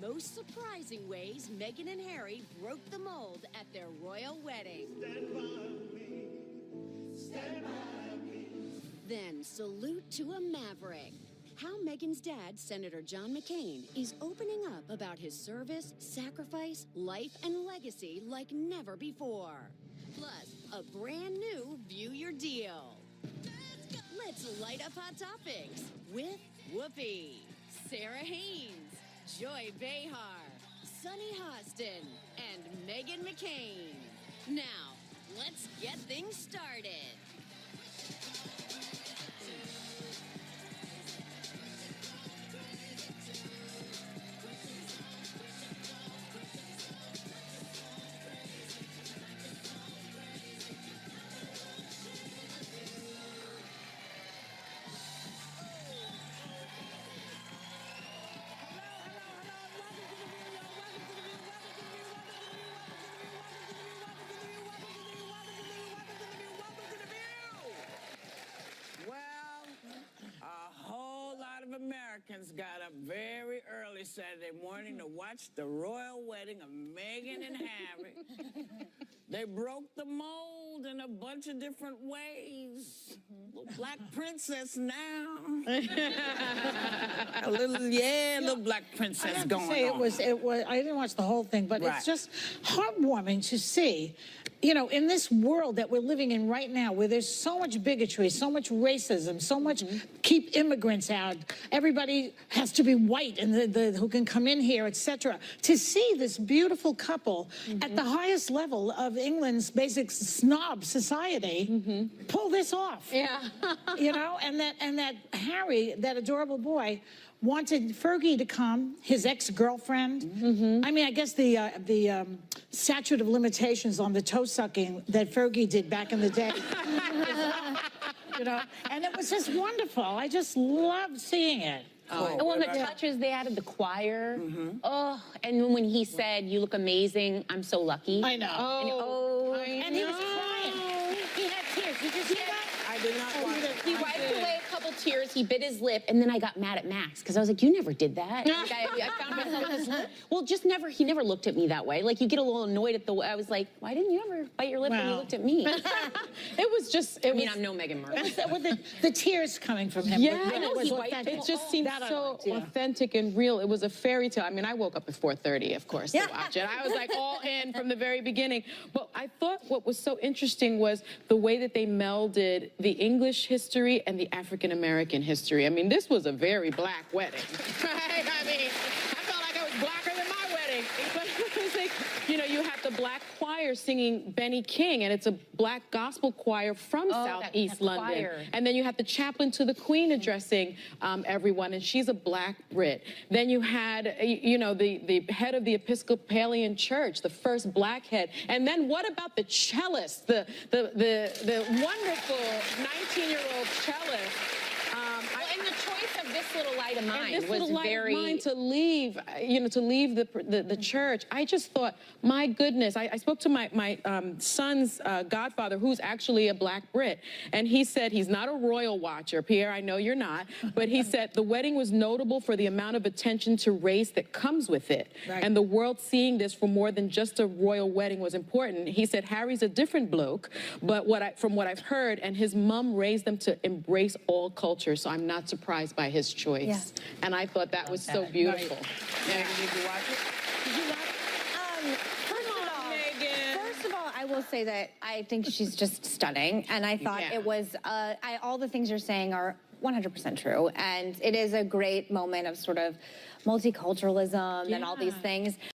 most surprising ways Meghan and Harry broke the mold at their royal wedding. Stand by me. Stand by me. Then salute to a maverick. How Meghan's dad, Senator John McCain, is opening up about his service, sacrifice, life, and legacy like never before. Plus, a brand new View Your Deal. Let's light up Hot Topics with Whoopi, Sarah Haynes, Joy Behar, Sunny Hostin, and Meghan McCain. Now, let's get things started. Americans got up very early Saturday morning to watch the royal wedding of Meghan and Harry. They broke the mold in a bunch of different ways. Little black princess now. little black princess going on. It was. I didn't watch the whole thing, but it's just heartwarming to see. You know, in this world that we're living in right now, where there's so much bigotry, so much racism, so much keep immigrants out, everybody has to be white and who can come in here, etc. To see this beautiful couple at the highest level of England's basic snob society pull this off. Yeah. You know, and that Harry, that adorable boy, wanted Fergie to come, his ex-girlfriend. I mean, I guess the statute of limitations on the toe-sucking that Fergie did back in the day. You know, and it was just wonderful. I just loved seeing it. And when the touches, they added the choir. Oh, and when he said, "You look amazing, I'm so lucky." I know. And he was crying. He had tears. Did you see that? I did not watch it. He wiped away a couple tears, he bit his lip, and then I got mad at Max, because I was like, you never did that. Like, I found myself, well, he never looked at me that way. Like, you get a little annoyed at the way, I was like, why didn't you ever bite your lip when you looked at me? It was just, I mean, I'm no Meghan Markle. With the tears coming from him. Yeah, I know, it just seemed so authentic and real. It was a fairy tale. I mean, I woke up at 4:30, of course, to watch it. I was like all in from the very beginning. But I thought what was so interesting was the way that they melded the English history and the African-American history. I mean, this was a very black wedding, right? I mean, I felt like I was blacker than my wedding. But it was like, you know, you have the black choir singing Benny King, and it's a black gospel choir from Southeast London. Choir. And then you have the chaplain to the Queen addressing everyone, and she's a black Brit. Then you had, you know, the head of the Episcopalian Church, the first black head. And then what about the cellist, the wonderful 19-year-old cellist? And the choice of this little light of mine was was very... to leave, you know, to leave the church. I just thought, my goodness, I spoke to my son's godfather, who's actually a black Brit, and he said he's not a royal watcher. Pierre, I know you're not, but he said the wedding was notable for the amount of attention to race that comes with it. Right. And the world seeing this for more than just a royal wedding was important. He said Harry's a different bloke, but from what I've heard, and his mom raised them to embrace all cultures, so I'm not surprised by his choice. Yeah. And I thought that was so beautiful. Right. Yeah. Did you watch it? Did you watch it? First of all, I will say that I think she's just stunning, and I thought it was, all the things you're saying are 100% true, and it is a great moment of sort of multiculturalism and all these things.